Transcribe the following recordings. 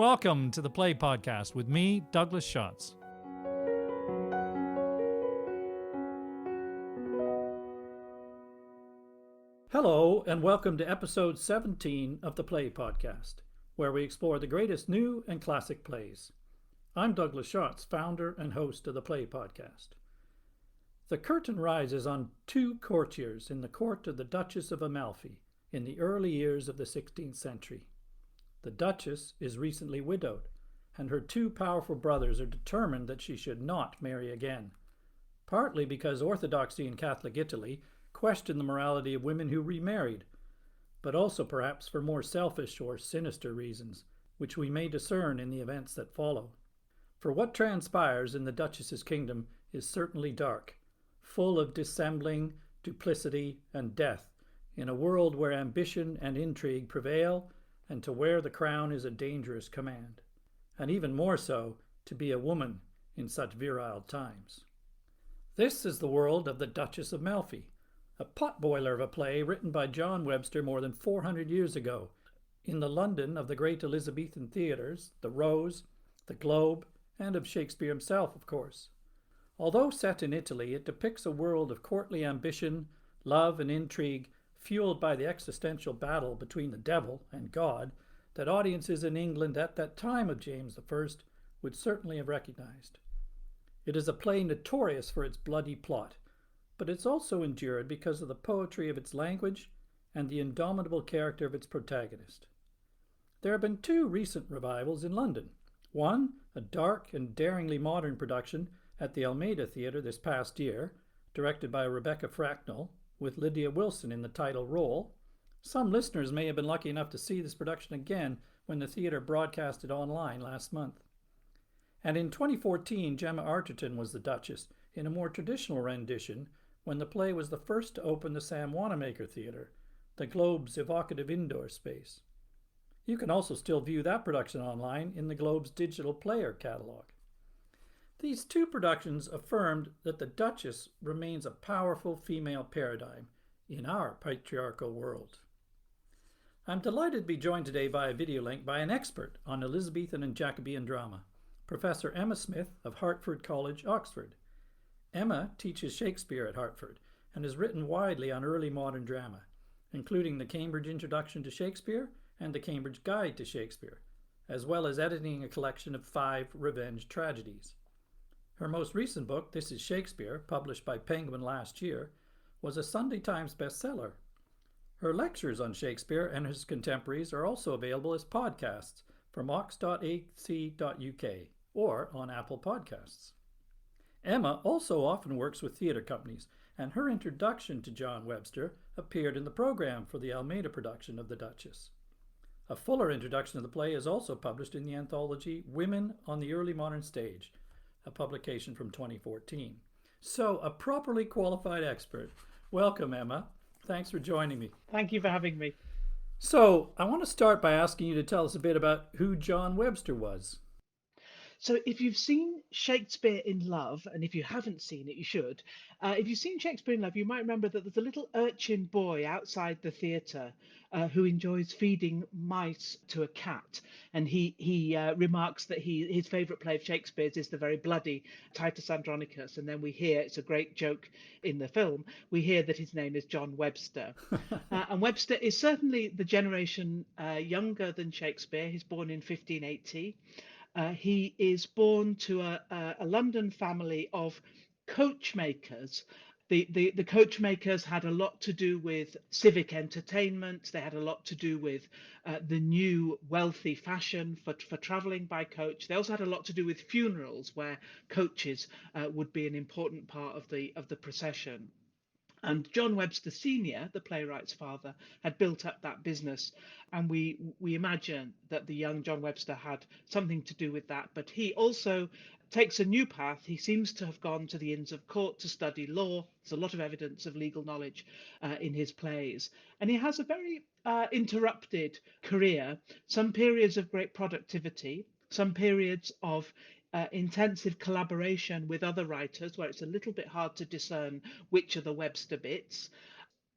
Welcome to the Play Podcast with me, Douglas Schatz. Hello, and welcome to episode 17 of the Play Podcast, where we explore the greatest new and classic plays. I'm Douglas Schatz, founder and host of the Play Podcast. The curtain rises on two courtiers in the court of the Duchess of Malfi in the early years of the 16th century. The Duchess is recently widowed, and her two powerful brothers are determined that she should not marry again, partly because orthodoxy in Catholic Italy questioned the morality of women who remarried, but also perhaps for more selfish or sinister reasons, which we may discern in the events that follow. For what transpires in the Duchess's kingdom is certainly dark, full of dissembling, duplicity, and death, in a world where ambition and intrigue prevail, and to wear the crown is a dangerous command, and even more so to be a woman in such virile times. This is the world of the Duchess of Malfi, a potboiler of a play written by John Webster more than 400 years ago in the London of the great Elizabethan theatres, the Rose, the Globe, and of Shakespeare himself, of course. Although set in Italy, it depicts a world of courtly ambition, love, and intrigue fueled by the existential battle between the devil and God that audiences in England at that time of James I would certainly have recognized. It is a play notorious for its bloody plot, but it's also endured because of the poetry of its language and the indomitable character of its protagonist. There have been two recent revivals in London. One, a dark and daringly modern production at the Almeida Theatre this past year, directed by Rebecca Fracknell, with Lydia Wilson in the title role. Some listeners may have been lucky enough to see this production again when the theatre broadcast it online last month. And in 2014, Gemma Arterton was the Duchess in a more traditional rendition when the play was the first to open the Sam Wanamaker Theatre, the Globe's evocative indoor space. You can also still view that production online in the Globe's digital player catalog. These two productions affirmed that the Duchess remains a powerful female paradigm in our patriarchal world. I'm delighted to be joined today by a video link by an expert on Elizabethan and Jacobean drama, Professor Emma Smith of Hertford College, Oxford. Emma teaches Shakespeare at Hertford and has written widely on early modern drama, including the Cambridge Introduction to Shakespeare and the Cambridge Guide to Shakespeare, as well as editing a collection of 5 revenge tragedies. Her most recent book, This is Shakespeare, published by Penguin last year, was a Sunday Times bestseller. Her lectures on Shakespeare and his contemporaries are also available as podcasts from ox.ac.uk or on Apple Podcasts. Emma also often works with theatre companies, and her introduction to John Webster appeared in the program for the Almeida production of The Duchess. A fuller introduction of the play is also published in the anthology Women on the Early Modern Stage, a publication from 2014. So, a properly qualified expert. Welcome, Emma. Thanks for joining me. Thank you for having me. So, I want to start by asking you to tell us a bit about who John Webster was. So if you've seen Shakespeare in Love, and if you haven't seen it, you should. If you've seen Shakespeare in Love, you might remember that there's a little urchin boy outside the theatre who enjoys feeding mice to a cat. And he remarks that his favourite play of Shakespeare's is the very bloody Titus Andronicus. And then we hear, it's a great joke in the film, we hear that his name is John Webster. And Webster is certainly the generation younger than Shakespeare. He's born in 1580. He is born to a London family of coachmakers. The coachmakers had a lot to do with civic entertainment. They had a lot to do with the new wealthy fashion for travelling by coach. They also had a lot to do with funerals, where coaches would be an important part of the procession. And John Webster Sr., the playwright's father, had built up that business. And we imagine that the young John Webster had something to do with that. But he also takes a new path. He seems to have gone to the Inns of Court to study law. There's a lot of evidence of legal knowledge in his plays. And he has a very interrupted career, some periods of great productivity, some periods of intensive collaboration with other writers where it's a little bit hard to discern which are the Webster bits,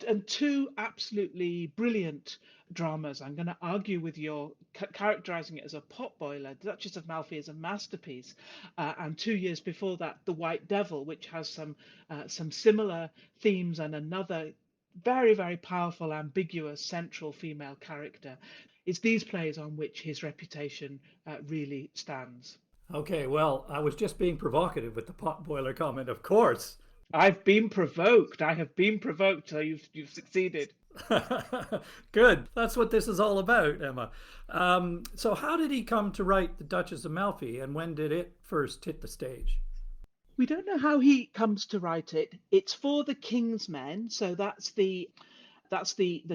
and 2 absolutely brilliant dramas. I'm going to argue with your characterizing it as a potboiler. The Duchess of Malfi is a masterpiece, and 2 years before that, The White Devil, which has some similar themes and another very, very powerful, ambiguous central female character. It's these plays on which his reputation really stands. Okay, well, I was just being provocative with the potboiler comment, of course. I've been provoked. I have been provoked. So you've succeeded. Good. That's what this is all about, Emma. So, how did he come to write The Duchess of Malfi, and when did it first hit the stage? We don't know how he comes to write it. It's for the King's Men, so that's the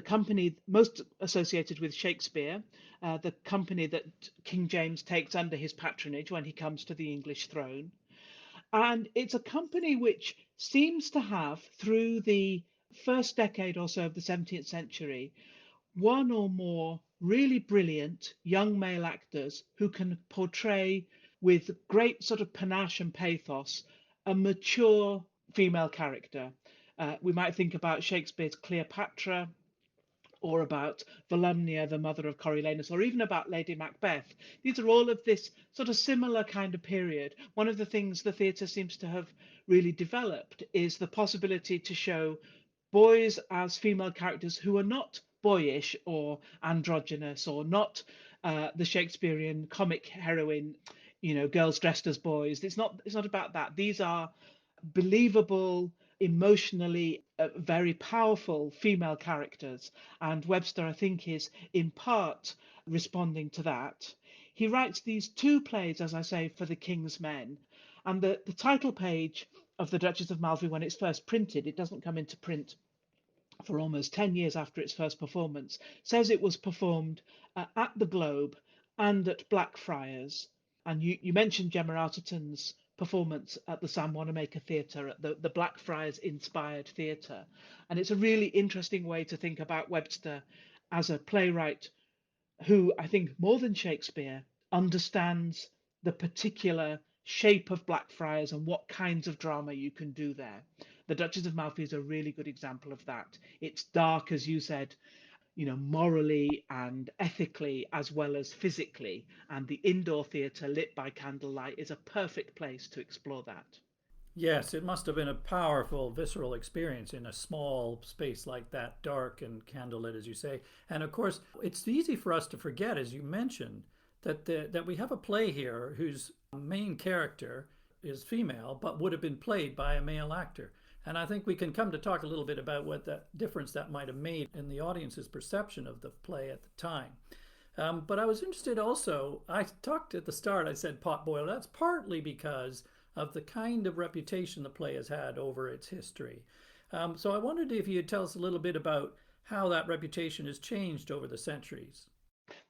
company most associated with Shakespeare, the company that King James takes under his patronage when he comes to the English throne. And it's a company which seems to have, through the first decade or so of the 17th century, one or more really brilliant young male actors who can portray with great sort of panache and pathos a mature female character. We might think about Shakespeare's Cleopatra, or about Volumnia, the mother of Coriolanus, or even about Lady Macbeth. These are all of this sort of similar kind of period. One of the things the theatre seems to have really developed is the possibility to show boys as female characters who are not boyish or androgynous or not the Shakespearean comic heroine, girls dressed as boys. It's not about that. These are believable, emotionally very powerful female characters. And Webster, I think, is in part responding to that. He writes these two plays, as I say, for the King's Men. And the title page of The Duchess of Malfi, when it's first printed, it doesn't come into print for almost 10 years after its first performance, says it was performed at the Globe and at Blackfriars. And you mentioned Gemma Arterton's performance at the Sam Wanamaker Theatre, at the Blackfriars inspired theatre. And it's a really interesting way to think about Webster as a playwright who, I think, more than Shakespeare, understands the particular shape of Blackfriars and what kinds of drama you can do there. The Duchess of Malfi is a really good example of that. It's dark, as you said, morally and ethically as well as physically. And the indoor theatre lit by candlelight is a perfect place to explore that. Yes, it must have been a powerful, visceral experience in a small space like that, dark and candlelit, as you say. And of course, it's easy for us to forget, as you mentioned, that we have a play here whose main character is female, but would have been played by a male actor. And I think we can come to talk a little bit about what that difference that might have made in the audience's perception of the play at the time. But I was interested also, I talked at the start, I said potboiler. That's partly because of the kind of reputation the play has had over its history. So I wondered if you'd tell us a little bit about how that reputation has changed over the centuries.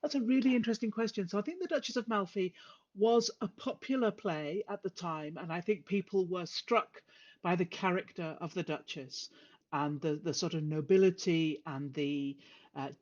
That's a really interesting question. So I think The Duchess of Malfi was a popular play at the time, and I think people were struck by the character of the Duchess and the sort of nobility and the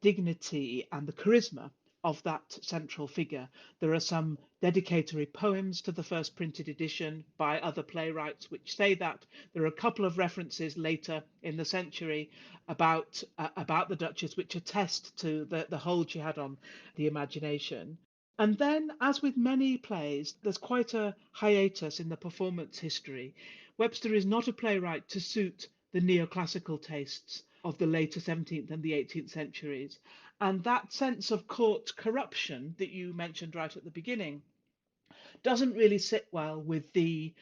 dignity and the charisma of that central figure. There are some dedicatory poems to the first printed edition by other playwrights which say that. There are a couple of references later in the century about the Duchess which attest to the hold she had on the imagination. And then, as with many plays, there's quite a hiatus in the performance history. Webster is not a playwright to suit the neoclassical tastes of the later 17th and the 18th centuries. And that sense of court corruption that you mentioned right at the beginning doesn't really sit well with the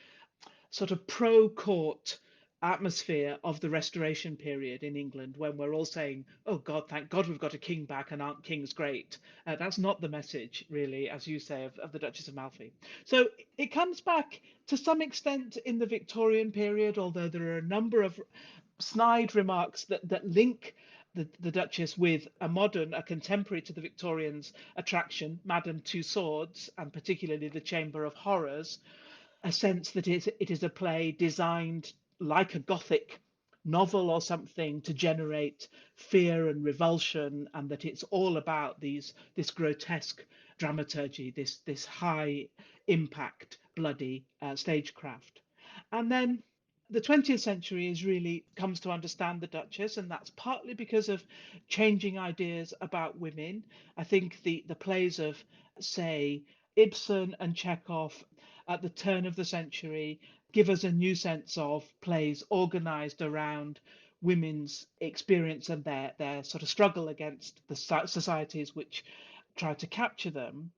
sort of pro court atmosphere of the Restoration period in England, when we're all saying, oh God, thank God we've got a king back and aren't kings great. That's not the message, really, as you say, of the Duchess of Malfi. So it comes back to some extent in the Victorian period, although there are a number of snide remarks that link the Duchess with a contemporary to the Victorians attraction, Madame Two Swords, and particularly the Chamber of Horrors, a sense that it is a play designed like a Gothic novel or something to generate fear and revulsion, and that it's all about this grotesque dramaturgy, this high impact, bloody stagecraft. And then The 20th century is really comes to understand the Duchess, and that's partly because of changing ideas about women. I think the plays of, say, Ibsen and Chekhov at the turn of the century give us a new sense of plays organized around women's experience and their sort of struggle against the societies which try to capture them.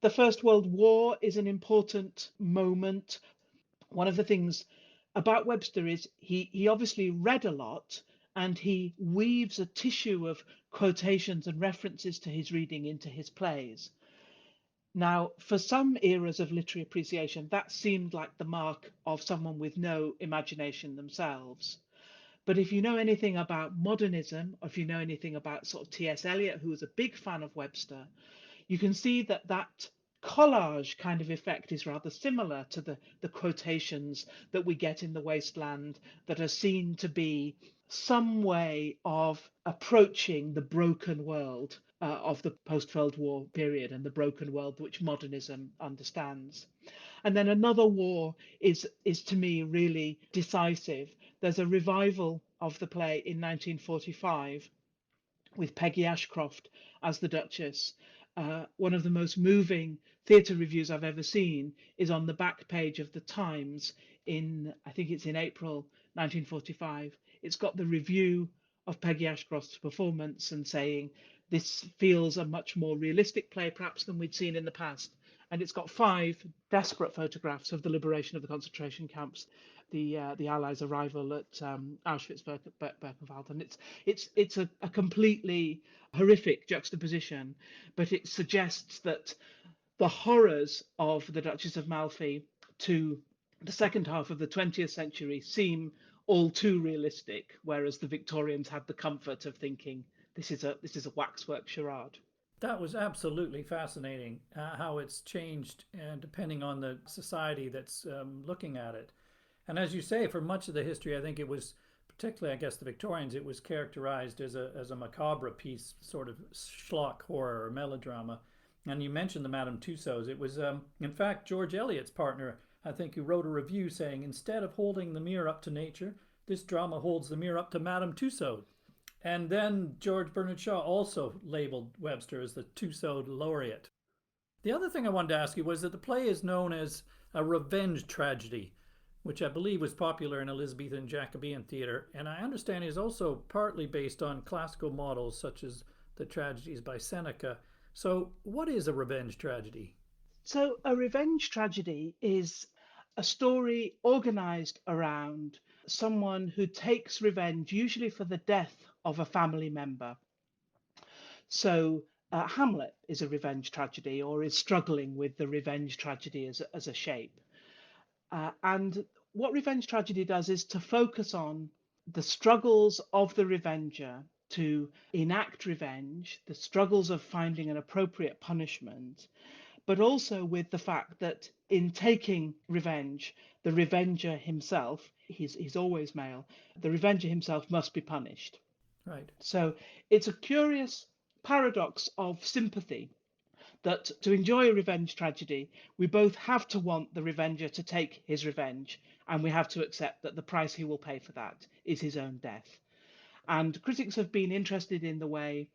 The First World War is an important moment. One of the things about Webster is he obviously read a lot, and he weaves a tissue of quotations and references to his reading into his plays. Now, for some eras of literary appreciation, that seemed like the mark of someone with no imagination themselves. But if you know anything about modernism, or if you know anything about sort of T.S. Eliot, who was a big fan of Webster, you can see that that collage kind of effect is rather similar to the quotations that we get in The Wasteland, that are seen to be some way of approaching the broken world of the post-World War period and the broken world which modernism understands. And then another war is to me really decisive. There's a revival of the play in 1945 with Peggy Ashcroft as the Duchess. One of the most moving theatre reviews I've ever seen is on the back page of the Times in, I think it's in April 1945. It's got the review of Peggy Ashcroft's performance and saying this feels a much more realistic play perhaps than we'd seen in the past. And it's got 5 desperate photographs of the liberation of the concentration camps, the Allies' arrival at Auschwitz-Birkenwald, and it's a completely horrific juxtaposition, but it suggests that the horrors of the Duchess of Malfi to the second half of the 20th century seem all too realistic, whereas the Victorians had the comfort of thinking this is a waxwork charade. That was absolutely fascinating, how it's changed depending on the society that's looking at it. And as you say, for much of the history, I think it was, particularly, I guess, the Victorians, it was characterized as a macabre piece, sort of schlock horror or melodrama. And you mentioned the Madame Tussauds. It was, in fact, George Eliot's partner, I think, who wrote a review saying, instead of holding the mirror up to nature, this drama holds the mirror up to Madame Tussaud. And then George Bernard Shaw also labeled Webster as the Tussaud laureate. The other thing I wanted to ask you was that the play is known as a revenge tragedy, which I believe was popular in Elizabethan and Jacobean theatre, and I understand is also partly based on classical models such as the tragedies by Seneca. So, what is a revenge tragedy? So, a revenge tragedy is a story organized around someone who takes revenge, usually for the death of a family member. So, Hamlet is a revenge tragedy or is struggling with the revenge tragedy as a shape. And what revenge tragedy does is to focus on the struggles of the revenger to enact revenge, the struggles of finding an appropriate punishment, but also with the fact that in taking revenge, the revenger himself, he's always male, the revenger himself must be punished. Right. So it's a curious paradox of sympathy that to enjoy a revenge tragedy, we both have to want the revenger to take his revenge, and we have to accept that the price he will pay for that is his own death. And critics have been interested in the way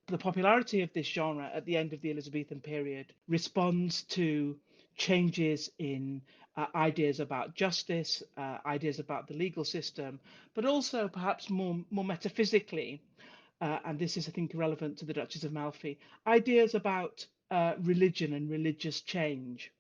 the popularity of this genre at the end of the Elizabethan period responds to changes in ideas about justice, ideas about the legal system, but also perhaps more metaphysically, and this is, I think, relevant to the Duchess of Malfi, ideas about religion and religious change.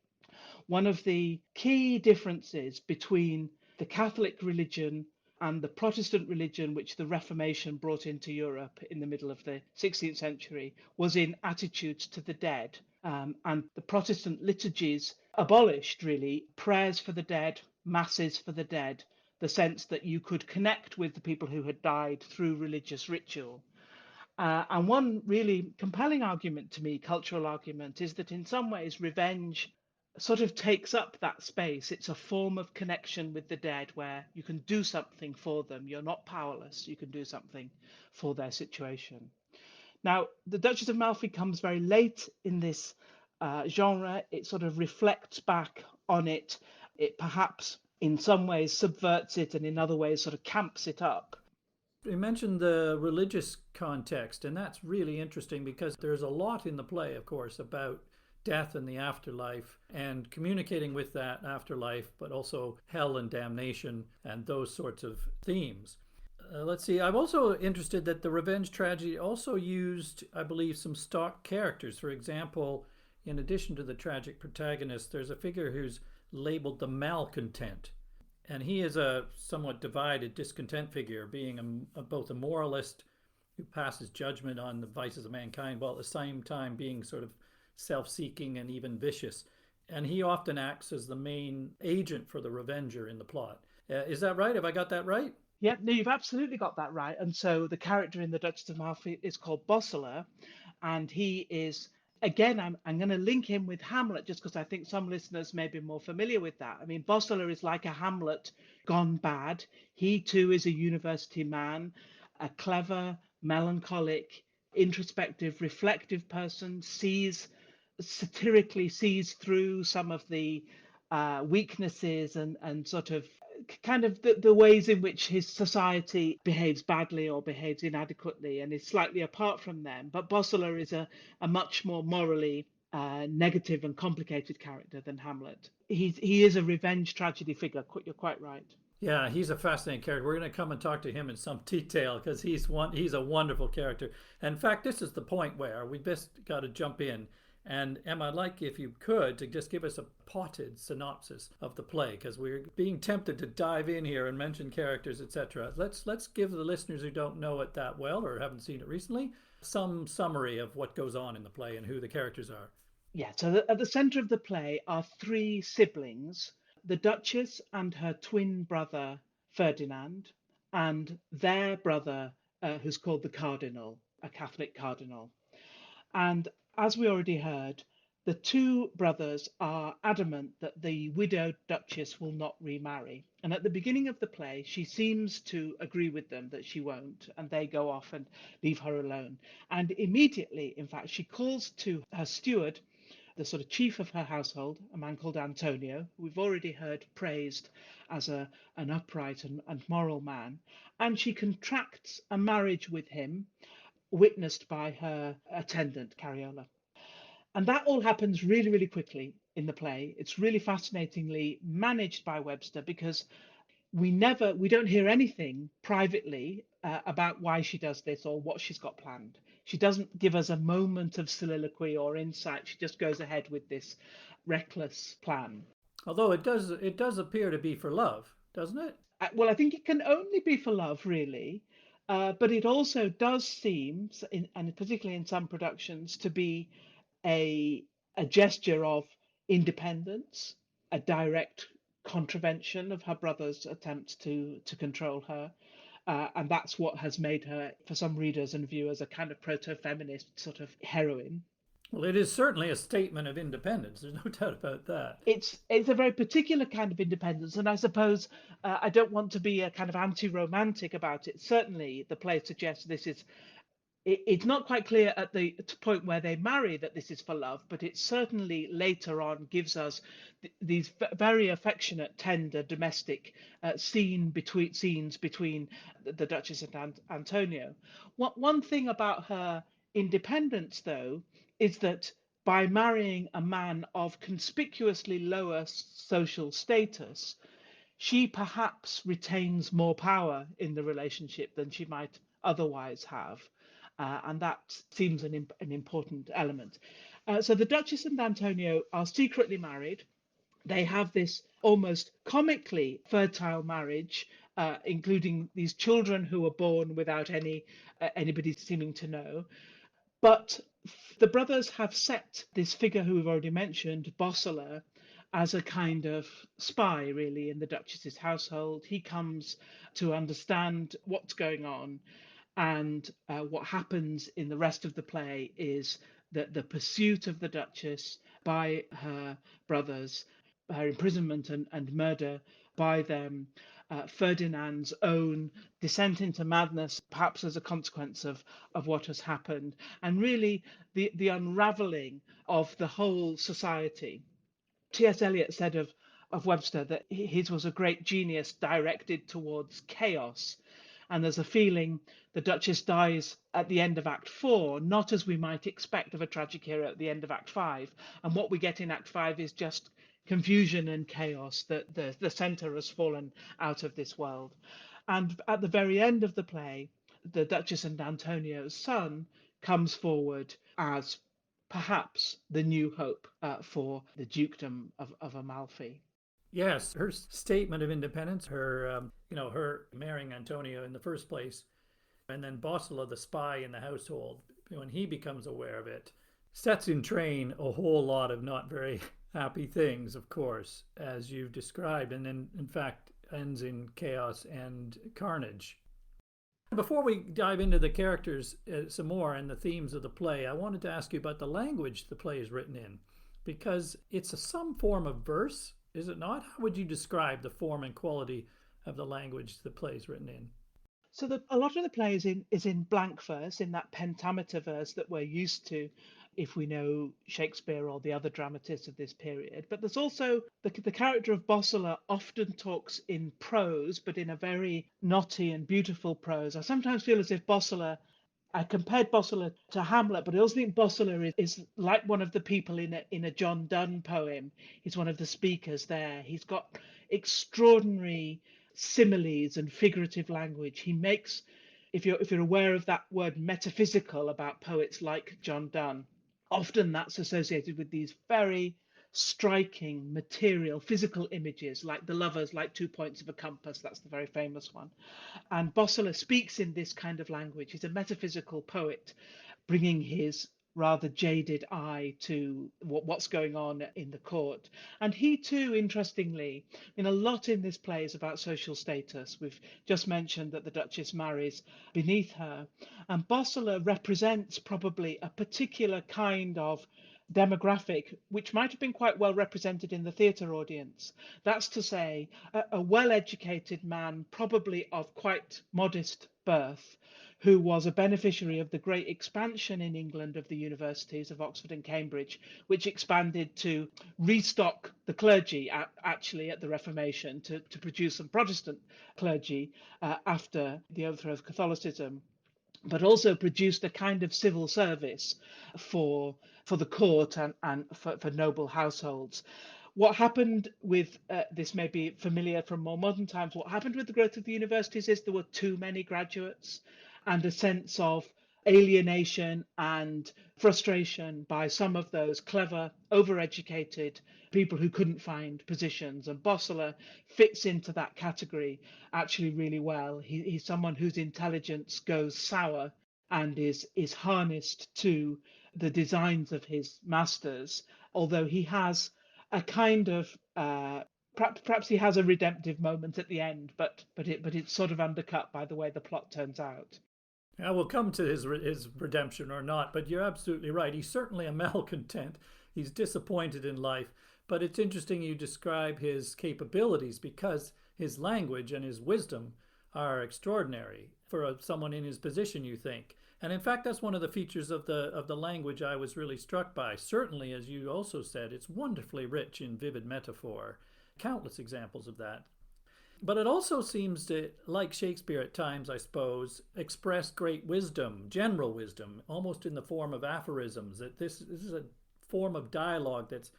One of the key differences between the Catholic religion and the Protestant religion, which the Reformation brought into Europe in the middle of the 16th century, was in attitudes to the dead. And the Protestant liturgies abolished, really, prayers for the dead, masses for the dead, the sense that you could connect with the people who had died through religious ritual. And one really compelling argument to me, cultural argument, is that in some ways revenge sort of takes up that space. It's a form of connection with the dead where you can do something for them. You're not powerless. You can do something for their situation. Now, the Duchess of Malfi comes very late in this genre. It sort of reflects back on it. It perhaps in some ways subverts it and in other ways sort of camps it up. You mentioned the religious context, and that's really interesting because there's a lot in the play, of course, about death and the afterlife and communicating with that afterlife, but also hell and damnation and those sorts of themes. Let's see, I'm also interested that the revenge tragedy also used, I believe, some stock characters. For example, in addition to the tragic protagonist, there's a figure who's labeled the malcontent. And he is a somewhat divided, discontent figure, being both a moralist who passes judgment on the vices of mankind, while at the same time being sort of self seeking and even vicious. And he often acts as the main agent for the revenger in the plot. Is that right? Have I got that right? Yeah, no, you've absolutely got that right. And so the character in the Duchess of Malfi is called Bosseler, and he is, again, I'm going to link him with Hamlet just because I think some listeners may be more familiar with that. I mean, Bosseler is like a Hamlet gone bad. He too is a university man, a clever, melancholic, introspective, reflective person, satirically sees through some of the weaknesses and sort of kind of the ways in which his society behaves badly or behaves inadequately and is slightly apart from them. But Bosseler is a much more morally negative and complicated character than Hamlet. He is a revenge tragedy figure. You're quite right. Yeah, he's a fascinating character. We're going to come and talk to him in some detail because he's a wonderful character. And in fact, this is the point where we best got to jump in. And Emma, I'd like if you could to just give us a potted synopsis of the play because we're being tempted to dive in here and mention characters, etc. Let's give the listeners who don't know it that well or haven't seen it recently some summary of what goes on in the play and who the characters are. Yeah, so at the center of the play are three siblings, the Duchess and her twin brother Ferdinand, and their brother, who's called the Cardinal, a Catholic cardinal. And as we already heard, the two brothers are adamant that the widowed Duchess will not remarry. And at the beginning of the play, she seems to agree with them that she won't, and they go off and leave her alone. And immediately, in fact, she calls to her steward, the sort of chief of her household, a man called Antonio, who we've already heard praised as an upright and moral man, and she contracts a marriage with him, witnessed by her attendant, Cariola. And that all happens really, really quickly in the play. It's really fascinatingly managed by Webster because we don't hear anything privately about why she does this or what she's got planned. She doesn't give us a moment of soliloquy or insight. She just goes ahead with this reckless plan. Although it does appear to be for love, doesn't it? Well, I think it can only be for love, really. But it also does seem, and particularly in some productions, to be a a gesture of independence, a direct contravention of her brother's attempts to control her. And that's what has made her, for some readers and viewers, a kind of proto-feminist sort of heroine. Well, it is certainly a statement of independence. There's no doubt about that. It's a very particular kind of independence, and I suppose I don't want to be a kind of anti-romantic about it. Certainly, the play suggests this is it's not quite clear at the point where they marry that this is for love, but it certainly later on gives us these very affectionate, tender, domestic scenes between the Duchess and Antonio. One thing about her independence, though, is that by marrying a man of conspicuously lower social status, she perhaps retains more power in the relationship than she might otherwise have. And that seems an important element. So the Duchess and Antonio are secretly married. They have this almost comically fertile marriage, including these children who are born without anybody seeming to know. But the brothers have set this figure who we've already mentioned, Bosseler, as a kind of spy, really, in the Duchess's household. He comes to understand what's going on. And what happens in the rest of the play is that the pursuit of the Duchess by her brothers, her imprisonment and murder by them, Ferdinand's own descent into madness, perhaps as a consequence of what has happened, and really the unraveling of the whole society. T.S. Eliot said of Webster that his was a great genius directed towards chaos. And there's a feeling the Duchess dies at the end of Act 4, not as we might expect of a tragic hero at the end of Act 5. And what we get in Act 5 is just confusion and chaos, that the center has fallen out of this world. And at the very end of the play, the Duchess and Antonio's son comes forward as perhaps the new hope for the dukedom of Amalfi. Yes, her statement of independence, her marrying Antonio in the first place, and then Bosola, the spy in the household, when he becomes aware of it, sets in train a whole lot of not very happy things, of course, as you've described, and then, in fact, ends in chaos and carnage. Before we dive into the characters some more and the themes of the play, I wanted to ask you about the language the play is written in, because it's some form of verse, is it not? How would you describe the form and quality of the language the play is written in? So a lot of the play is in blank verse, in that pentameter verse that we're used to if we know Shakespeare or the other dramatists of this period. But there's also the character of Bosola often talks in prose, but in a very knotty and beautiful prose. I sometimes feel as if I compared Bosola to Hamlet, but I also think Bosola is like one of the people in a John Donne poem. He's one of the speakers there. He's got extraordinary similes and figurative language. He makes, if you're aware of that word metaphysical about poets like John Donne, often that's associated with these very striking material physical images, like the lovers like 2 points of a compass. That's the very famous one. And Bosola speaks in this kind of language. He's a metaphysical poet, bringing his rather jaded eye to what's going on in the court. And he too, interestingly, a lot in this play is about social status. We've just mentioned that the Duchess marries beneath her, and Bosola represents probably a particular kind of demographic which might have been quite well represented in the theatre audience. That's to say, a well-educated man, probably of quite modest birth, who was a beneficiary of the great expansion in England of the universities of Oxford and Cambridge, which expanded to restock the clergy actually at the Reformation to produce some Protestant clergy after the overthrow of Catholicism, but also produced a kind of civil service for the court and for noble households. What happened with this may be familiar from more modern times. What happened with the growth of the universities is there were too many graduates, and a sense of alienation and frustration by some of those clever, overeducated people who couldn't find positions. And Bosola fits into that category actually really well. He's someone whose intelligence goes sour and is harnessed to the designs of his masters, although he has a kind of perhaps he has a redemptive moment at the end, but it's sort of undercut by the way the plot turns out. Yeah, we'll come to his redemption or not, but you're absolutely right. He's certainly a malcontent. He's disappointed in life, but it's interesting you describe his capabilities because his language and his wisdom are extraordinary for someone in his position, you think. And in fact, that's one of the features of the language I was really struck by. Certainly, as you also said, it's wonderfully rich in vivid metaphor. Countless examples of that. But it also seems to, like Shakespeare at times, I suppose, express great wisdom, general wisdom, almost in the form of aphorisms. That this is a form of dialogue that's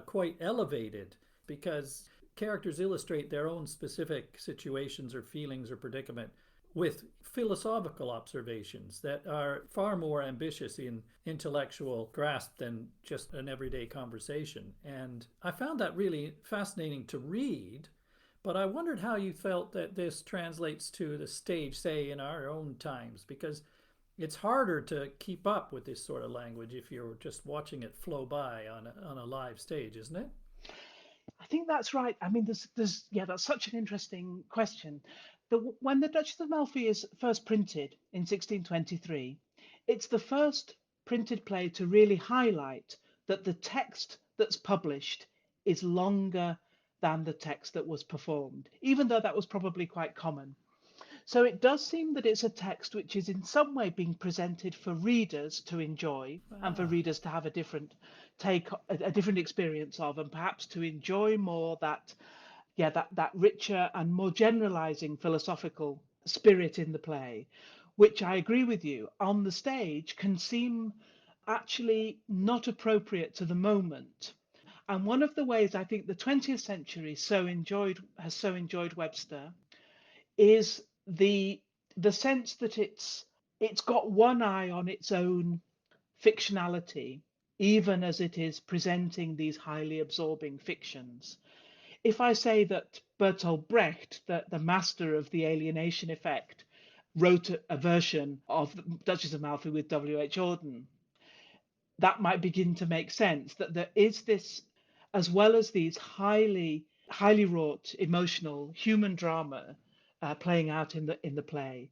quite elevated because characters illustrate their own specific situations or feelings or predicament with philosophical observations that are far more ambitious in intellectual grasp than just an everyday conversation. And I found that really fascinating to read. But I wondered how you felt that this translates to the stage, say, in our own times, because it's harder to keep up with this sort of language if you're just watching it flow by on a live stage, isn't it? I think that's right. I mean, that's such an interesting question. When the Duchess of Malfi is first printed in 1623, it's the first printed play to really highlight that the text that's published is longer than the text that was performed, even though that was probably quite common. So it does seem that it's a text which is in some way being presented for readers to enjoy and for Ah, readers to have a different take, a different experience of, and perhaps to enjoy more that, yeah, that richer and more generalizing philosophical spirit in the play, which I agree with you on the stage can seem actually not appropriate to the moment. And one of the ways I think the 20th century has so enjoyed Webster is the sense that it's got one eye on its own fictionality, even as it is presenting these highly absorbing fictions. If I say that Bertolt Brecht, the master of the alienation effect, wrote a version of the Duchess of Malfi with W.H. Auden, that might begin to make sense that there is this, as well as these highly wrought emotional human drama playing out in the play,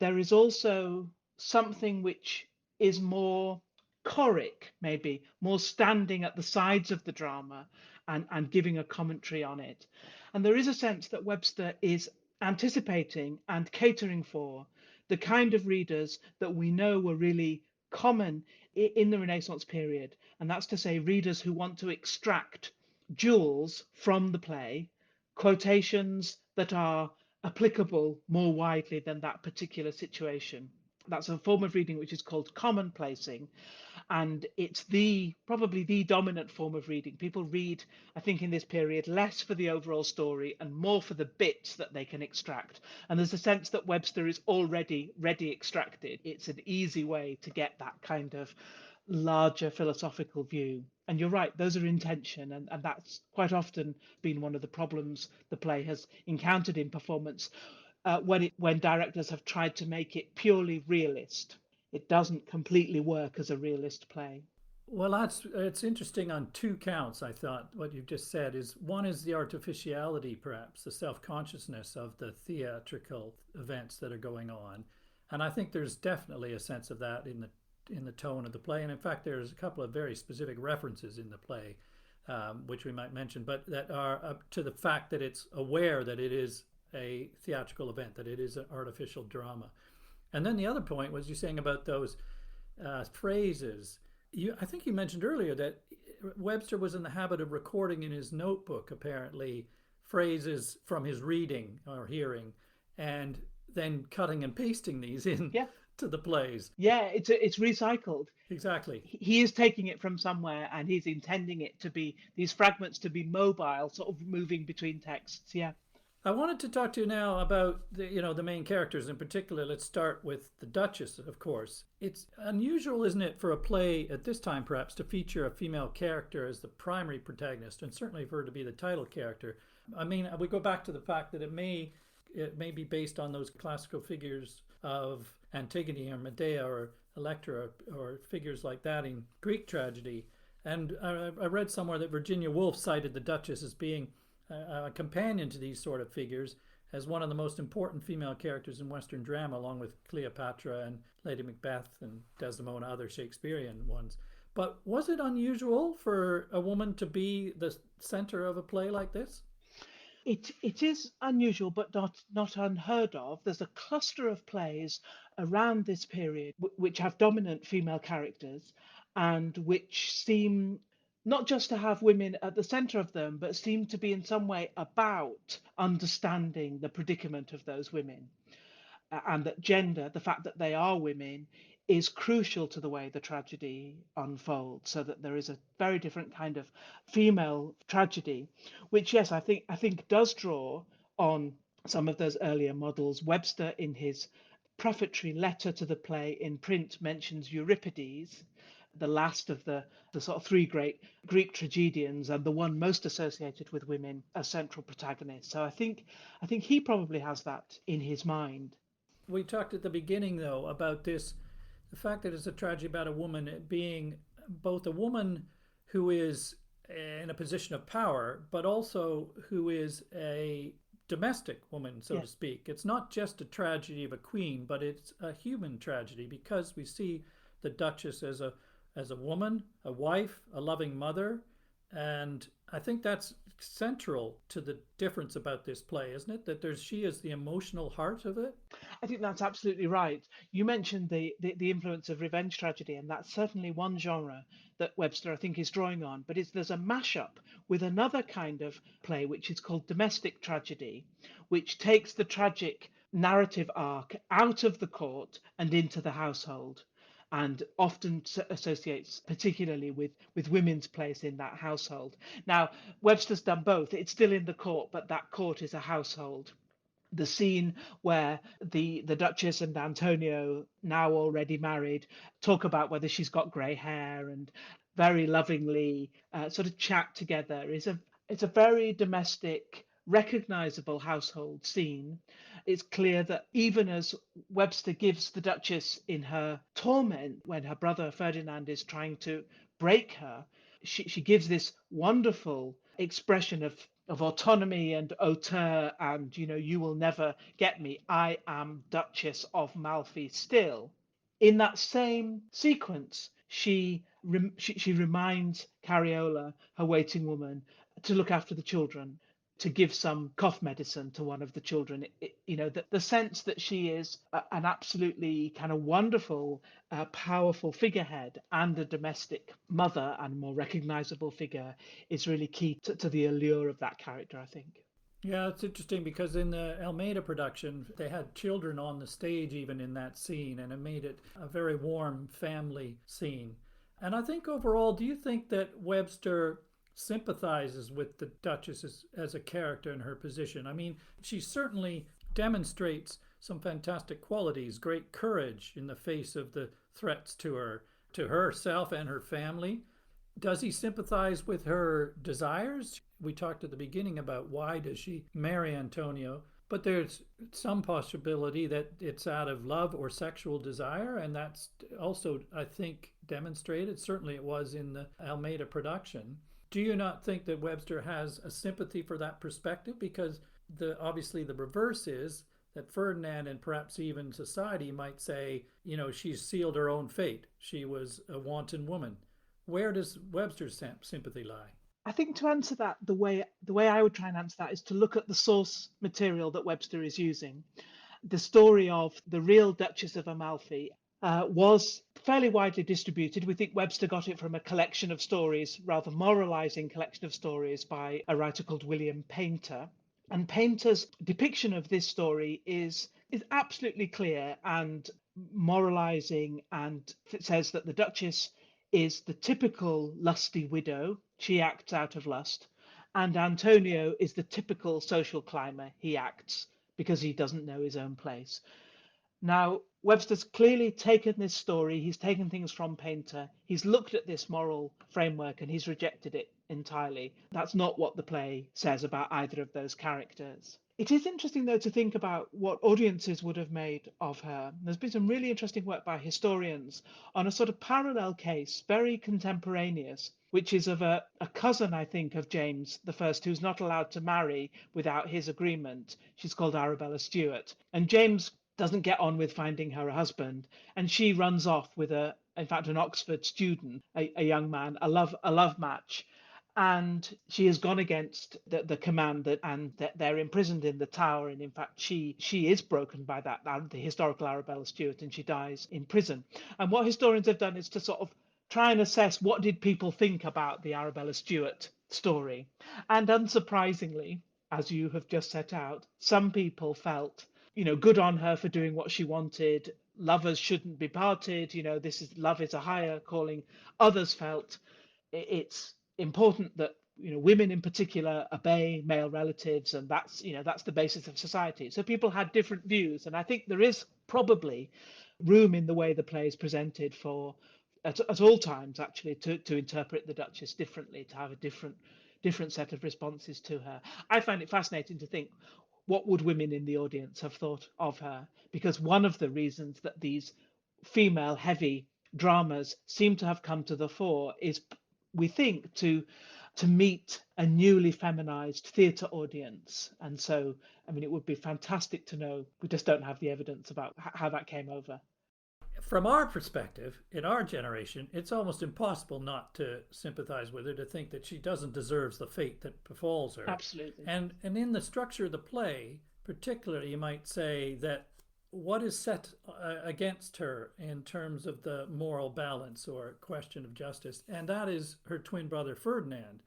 there is also something which is more choric, maybe more standing at the sides of the drama and giving a commentary on it. And there is a sense that Webster is anticipating and catering for the kind of readers that we know were really common in the Renaissance period. And that's to say, readers who want to extract jewels from the play, quotations that are applicable more widely than that particular situation. That's a form of reading which is called commonplacing, and it's probably the dominant form of reading. People read, I think, in this period less for the overall story and more for the bits that they can extract. And there's a sense that Webster is already ready extracted. It's an easy way to get that kind of larger philosophical view. And you're right, those are in tension, and that's quite often been one of the problems the play has encountered in performance when directors have tried to make it purely realist. It doesn't completely work as a realist play. well, it's interesting on two counts. I thought what you've just said is one is the artificiality, perhaps the self-consciousness of the theatrical events that are going on, and I think there's definitely a sense of that in the tone of the play. And in fact, there's a couple of very specific references in the play, which we might mention, but that are up to the fact that it's aware that it is a theatrical event, that it is an artificial drama. And then the other point was you saying about those phrases. I think you mentioned earlier that Webster was in the habit of recording in his notebook, apparently, phrases from his reading or hearing, and then cutting and pasting these in Yeah, to the plays. yeah, it's recycled. Exactly. He is taking it from somewhere and he's intending it to be these fragments to be mobile, sort of moving between texts. Yeah. I wanted to talk to you now about the main characters in particular. Let's start with the Duchess, of course. It's unusual, isn't it, for a play at this time perhaps to feature a female character as the primary protagonist, and certainly for her to be the title character. I mean, we go back to the fact that it may be based on those classical figures of Antigone or Medea or Electra or figures like that in Greek tragedy. And I read somewhere that Virginia Woolf cited the Duchess as being a companion to these sort of figures, as one of the most important female characters in Western drama, along with Cleopatra and Lady Macbeth and Desdemona, other Shakespearean ones. But was it unusual for a woman to be the center of a play like this? It is unusual, but not unheard of. There's a cluster of plays around this period which have dominant female characters and which seem not just to have women at the center of them, but seem to be in some way about understanding the predicament of those women. And that gender, the fact that they are women, is crucial to the way the tragedy unfolds. So that there is a very different kind of female tragedy, which, yes, I think does draw on some of those earlier models. Webster, in his prefatory letter to the play in print, mentions Euripides, the last of the sort of three great Greek tragedians and the one most associated with women as central protagonists. So I think he probably has that in his mind. We talked at the beginning, though, about the fact that it's a tragedy about a woman being both a woman who is in a position of power, but also who is a domestic woman, so Yeah. to speak. It's not just a tragedy of a queen, but it's a human tragedy because we see the Duchess as a woman, a wife, a loving mother, and I think that's central to the difference about this play, isn't it? That she is the emotional heart of it. I think that's absolutely right. You mentioned the influence of revenge tragedy, and that's certainly one genre that Webster, I think, is drawing on. But there's a mashup with another kind of play, which is called domestic tragedy, which takes the tragic narrative arc out of the court and into the household, and often associates particularly with women's place in that household. Now, Webster's done both. It's still in the court, but that court is a household. The scene where the Duchess and Antonio, now already married, talk about whether she's got grey hair and very lovingly sort of chat together it's a very domestic, recognizable household scene. It's clear that even as Webster gives the Duchess in her torment when her brother Ferdinand is trying to break her, she gives this wonderful expression of autonomy and hauteur, and you will never get me. I am Duchess of Malfi still. In that same sequence, she reminds Cariola, her waiting woman, to look after the children, to give some cough medicine to one of the children. The sense that she is an absolutely kind of wonderful, powerful figurehead and a domestic mother and more recognizable figure is really key to the allure of that character, I think. Yeah, it's interesting because in the Almeida production, they had children on the stage even in that scene, and it made it a very warm family scene. And I think overall, do you think that Webster sympathizes with the Duchess as a character in her position? I mean, she certainly demonstrates some fantastic qualities, great courage in the face of the threats to herself and her family. Does he sympathize with her desires? We talked at the beginning about why does she marry Antonio, but there's some possibility that it's out of love or sexual desire, and that's also, I think, demonstrated. Certainly it was in the Almeida production. Do you not think that Webster has a sympathy for that perspective? Because obviously the reverse is that Ferdinand and perhaps even society might say, she's sealed her own fate. She was a wanton woman. Where does Webster's sympathy lie? I think to answer that, the way I would try and answer that is to look at the source material that Webster is using. The story of the real Duchess of Amalfi was fairly widely distributed. We think Webster got it from a collection of stories, rather moralizing collection of stories by a writer called William Painter. And Painter's depiction of this story is absolutely clear and moralizing, and it says that the Duchess is the typical lusty widow. She acts out of lust. And Antonio is the typical social climber. He acts because he doesn't know his own place. Now, Webster's clearly taken this story, he's taken things from Painter, he's looked at this moral framework and he's rejected it entirely. That's not what the play says about either of those characters. It is interesting, though, to think about what audiences would have made of her. There's been some really interesting work by historians on a sort of parallel case, very contemporaneous, which is of a cousin, I think, of James I, who's not allowed to marry without his agreement. She's called Arabella Stuart. And James doesn't get on with finding her a husband, and she runs off with in fact, an Oxford student, a young man, a love match. And she has gone against the command, and they're imprisoned in the Tower. And in fact, she is broken by that, the historical Arabella Stuart, and she dies in prison. And what historians have done is to sort of try and assess what did people think about the Arabella Stuart story. And unsurprisingly, as you have just set out, some people felt, good on her for doing what she wanted. Lovers shouldn't be parted. Love is a higher calling. Others felt it's important that women in particular obey male relatives, and that's the basis of society. So people had different views, and I think there is probably room in the way the play is presented for at all times actually to interpret the Duchess differently, to have a different set of responses to her. I find it fascinating to think, what would women in the audience have thought of her? Because one of the reasons that these female heavy dramas seem to have come to the fore is, we think, to meet a newly feminized theatre audience. And so, I mean, it would be fantastic to know. We just don't have the evidence about how that came over. From our perspective, in our generation, it's almost impossible not to sympathize with her, to think that she doesn't deserve the fate that befalls her. Absolutely. And in the structure of the play, particularly, you might say that what is set against her in terms of the moral balance or question of justice, and that is her twin brother Ferdinand,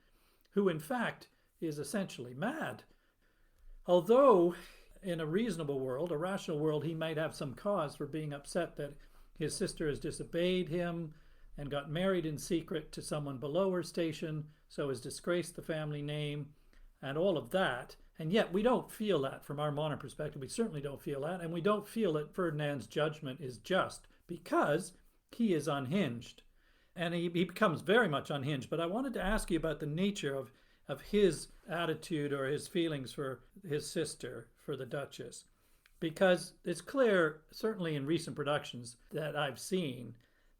who in fact is essentially mad. Although in a reasonable world, a rational world, he might have some cause for being upset that his sister has disobeyed him and got married in secret to someone below her station, so has disgraced the family name and all of that. And yet we don't feel that from our modern perspective. We certainly don't feel that. And we don't feel that Ferdinand's judgment is just because he is unhinged. And he becomes very much unhinged. But I wanted to ask you about the nature of his attitude or his feelings for his sister, for the Duchess. Because it's clear, certainly in recent productions that I've seen,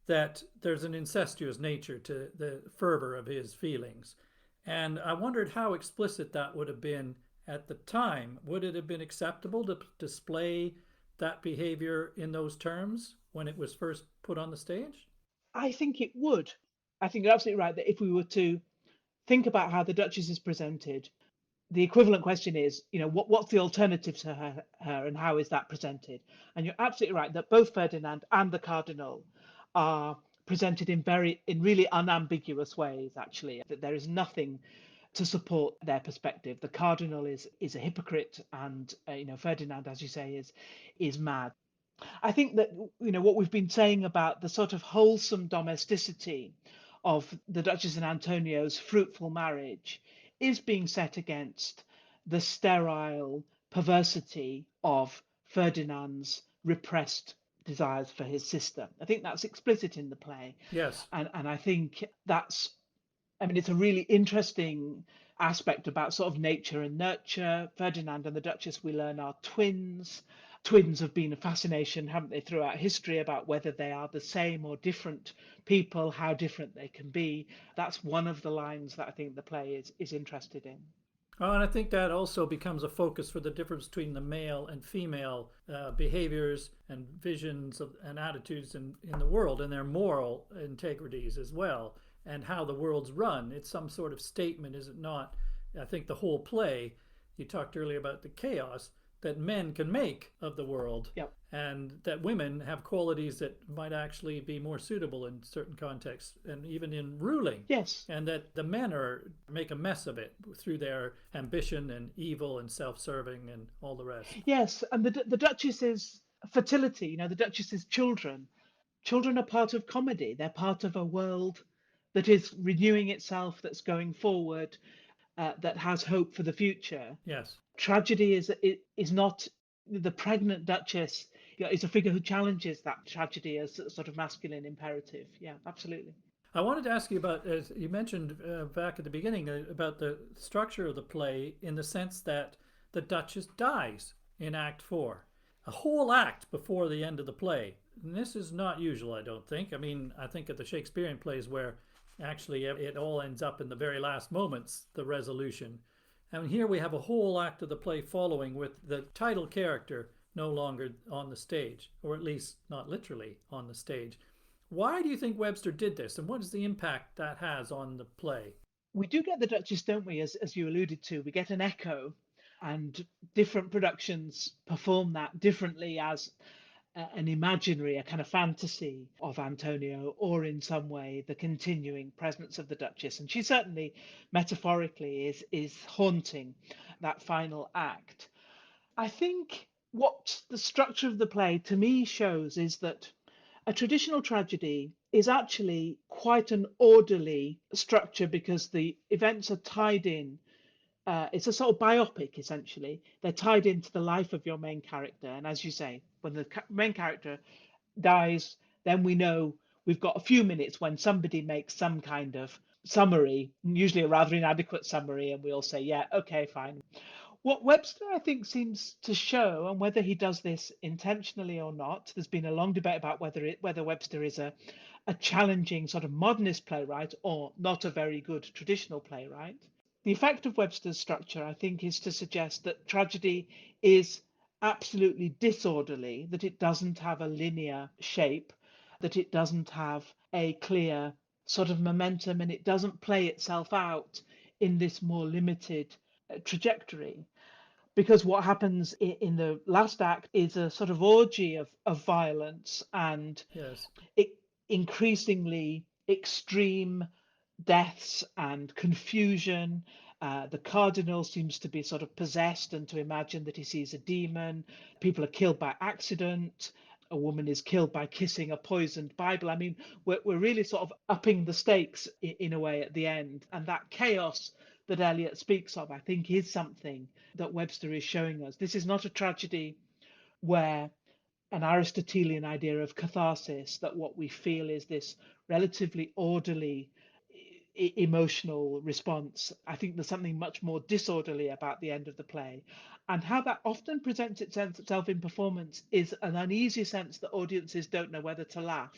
that there's an incestuous nature to the fervor of his feelings. And I wondered how explicit that would have been at the time. Would it have been acceptable to display that behavior in those terms when it was first put on the stage? I think it would. I think you're absolutely right that if we were to think about how the Duchess is presented, the equivalent question is, what's the alternative to her and how is that presented? And you're absolutely right that both Ferdinand and the Cardinal are presented in really unambiguous ways, actually, that there is nothing to support their perspective. The Cardinal is a hypocrite, and Ferdinand, as you say, is mad. I think that what we've been saying about the sort of wholesome domesticity of the Duchess and Antonio's fruitful marriage is being set against the sterile perversity of Ferdinand's repressed desires for his sister. I think that's explicit in the play. Yes. And I think it's a really interesting aspect about sort of nature and nurture. Ferdinand and the Duchess, we learn, are twins. Twins have been a fascination, haven't they, throughout history, about whether they are the same or different people, how different they can be. That's one of the lines that I think the play is interested in. Oh, and I think that also becomes a focus for the difference between the male and female behaviors and visions and attitudes in the world, and their moral integrities as well, and how the world's run. It's some sort of statement, is it not? I think the whole play, you talked earlier about the chaos that men can make of the world, Yep. and that women have qualities that might actually be more suitable in certain contexts and even in ruling. Yes. And that the men make a mess of it through their ambition and evil and self-serving and all the rest. Yes, and the Duchess's fertility, the Duchess's children. Children are part of comedy. They're part of a world that is renewing itself, that's going forward, that has hope for the future. Yes. Tragedy is not the pregnant Duchess is a figure who challenges that tragedy as a sort of masculine imperative. Yeah, absolutely. I wanted to ask you about, as you mentioned back at the beginning, about the structure of the play in the sense that the Duchess dies in Act 4, a whole act before the end of the play. And this is not usual, I don't think. I think of the Shakespearean plays where actually it all ends up in the very last moments, the resolution. And here we have a whole act of the play following with the title character no longer on the stage, or at least not literally on the stage. Why do you think Webster did this, and what is the impact that has on the play? We do get the Duchess, don't we, as you alluded to? We get an echo, and different productions perform that differently as an imaginary, a kind of fantasy of Antonio, or in some way the continuing presence of the Duchess. And she certainly, metaphorically, is haunting that final act. I think what the structure of the play to me shows is that a traditional tragedy is actually quite an orderly structure because the events are tied in. It's a sort of biopic, essentially. They're tied into the life of your main character. And as you say, when the main character dies, then we know we've got a few minutes when somebody makes some kind of summary, usually a rather inadequate summary, and we all say, yeah, okay, fine. What Webster, I think, seems to show, and whether he does this intentionally or not, there's been a long debate about whether Webster is a challenging sort of modernist playwright or not a very good traditional playwright. The effect of Webster's structure, I think, is to suggest that tragedy is absolutely disorderly, that it doesn't have a linear shape, that it doesn't have a clear sort of momentum and it doesn't play itself out in this more limited trajectory. Because what happens in the last act is a sort of orgy of violence and Yes. it, increasingly extreme deaths and confusion. The cardinal seems to be sort of possessed and to imagine that he sees a demon. People are killed by accident. A woman is killed by kissing a poisoned Bible. I mean, we're really sort of upping the stakes in a way at the end. And that chaos that Eliot speaks of, I think, is something that Webster is showing us. This is not a tragedy where an Aristotelian idea of catharsis, that what we feel is this relatively orderly emotional response. I think there's something much more disorderly about the end of the play. And how that often presents itself in performance is an uneasy sense that audiences don't know whether to laugh.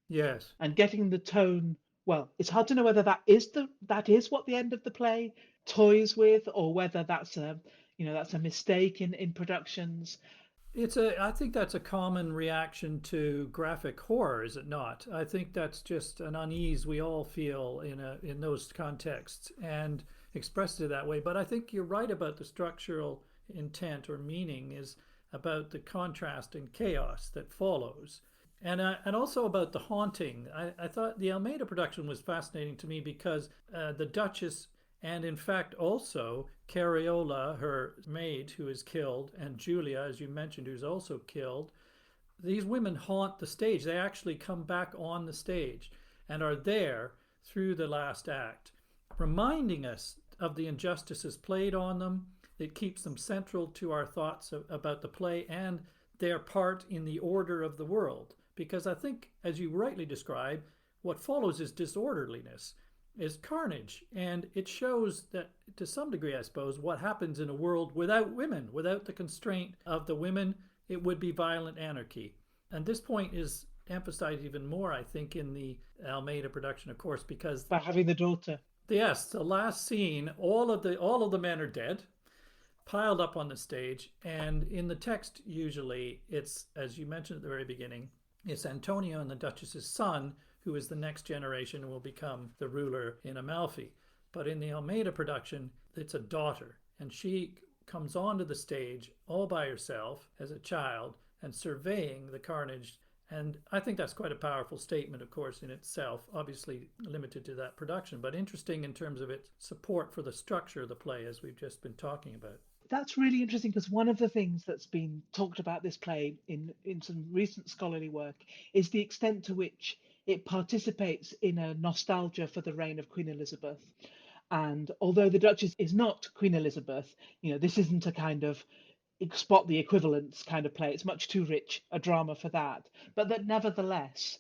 Yes. And getting the tone, well, it's hard to know whether that is what the end of the play toys with, or whether that's a mistake in productions. I think that's a common reaction to graphic horror, is it not? I think that's just an unease we all feel in those contexts and expressed it that way. But I think you're right about the structural intent or meaning is about the contrast and chaos that follows. And also about the haunting. I thought the Almeida production was fascinating to me because the Duchess and in fact also Cariola, her maid who is killed, and Julia, as you mentioned, who's also killed, these women haunt the stage. They actually come back on the stage and are there through the last act, reminding us of the injustices played on them. It keeps them central to our thoughts about the play and their part in the order of the world. Because I think, as you rightly describe, what follows is disorderliness, is carnage. And it shows that, to some degree, I suppose, what happens in a world without women, without the constraint of the women, it would be violent anarchy. And this point is emphasized even more, I think, in the Almeida production, of course, because By having the daughter. yes, the last scene, all of the men are dead, piled up on the stage, and in the text, usually it's, as you mentioned at the very beginning, it's Antonio and the Duchess's son who is the next generation and will become the ruler in Amalfi. But in the Almeida production, it's a daughter, and she comes onto the stage all by herself as a child and surveying the carnage. And I think that's quite a powerful statement, of course, in itself, obviously limited to that production, but interesting in terms of its support for the structure of the play, as we've just been talking about. That's really interesting because one of the things that's been talked about this play in some recent scholarly work is the extent to which it participates in a nostalgia for the reign of Queen Elizabeth. And although the Duchess is not Queen Elizabeth, this isn't a kind of spot the equivalents kind of play. It's much too rich a drama for that. But that nevertheless,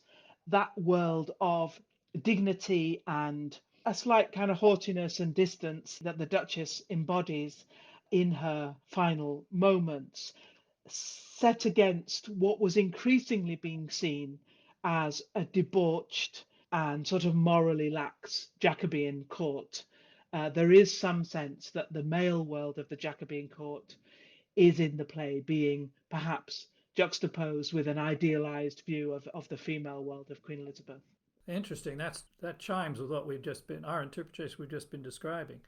that world of dignity and a slight kind of haughtiness and distance that the Duchess embodies in her final moments, set against what was increasingly being seen as a debauched and sort of morally lax Jacobean court. There is some sense that the male world of the Jacobean court is in the play being perhaps juxtaposed with an idealized view of the female world of Queen Elizabeth. Interesting. That chimes with what our interpretation we've just been describing.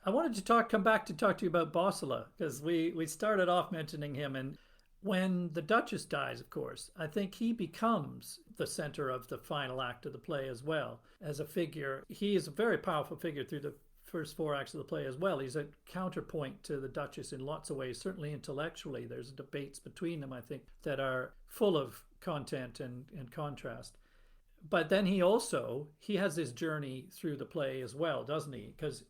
I wanted to come back to talk to you about Bosola because we started off mentioning him, and when the Duchess dies, of course, I think he becomes the center of the final act of the play as well as a figure. He is a very powerful figure through the first four acts of the play as well. He's a counterpoint to the Duchess in lots of ways, certainly intellectually. There's debates between them, I think, that are full of content and contrast. But then he has this journey through the play as well, doesn't he? Because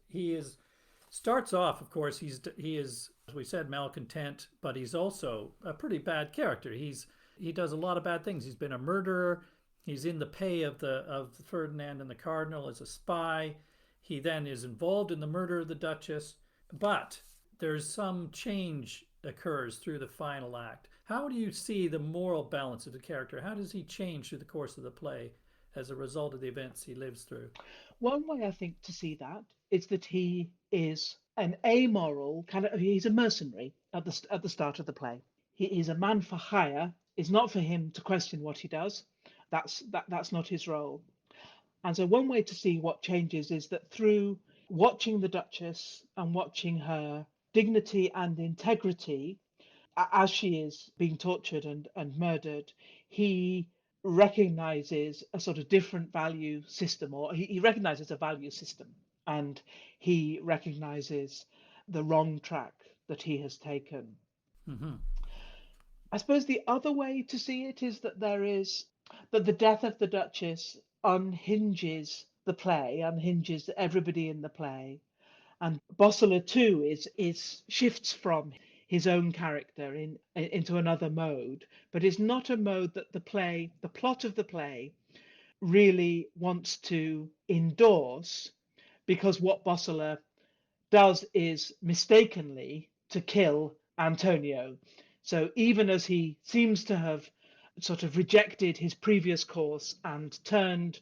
starts off, of course, he is, as we said, malcontent, but he's also a pretty bad character. He does a lot of bad things. He's been a murderer. He's in the pay of Ferdinand and the Cardinal as a spy. He then is involved in the murder of the Duchess. But there's some change occurs through the final act. How do you see the moral balance of the character? How does he change through the course of the play as a result of the events he lives through? One way I think to see that is that he is an amoral he's a mercenary at the start of the play. He's a man for hire. It's not for him to question what he does. That's not his role. And so one way to see what changes is that through watching the Duchess and watching her dignity and integrity as she is being tortured and murdered, he recognizes a sort of different value system, or he recognizes a value system, and he recognizes the wrong track that he has taken. Hmm. I suppose the other way to see it is that that the death of the Duchess unhinges the play, unhinges everybody in the play, and Bossola too is shifts from his own character into another mode, but is not a mode that the plot of the play really wants to endorse, because what Bossola does is mistakenly to kill Antonio. So even as he seems to have sort of rejected his previous course and turned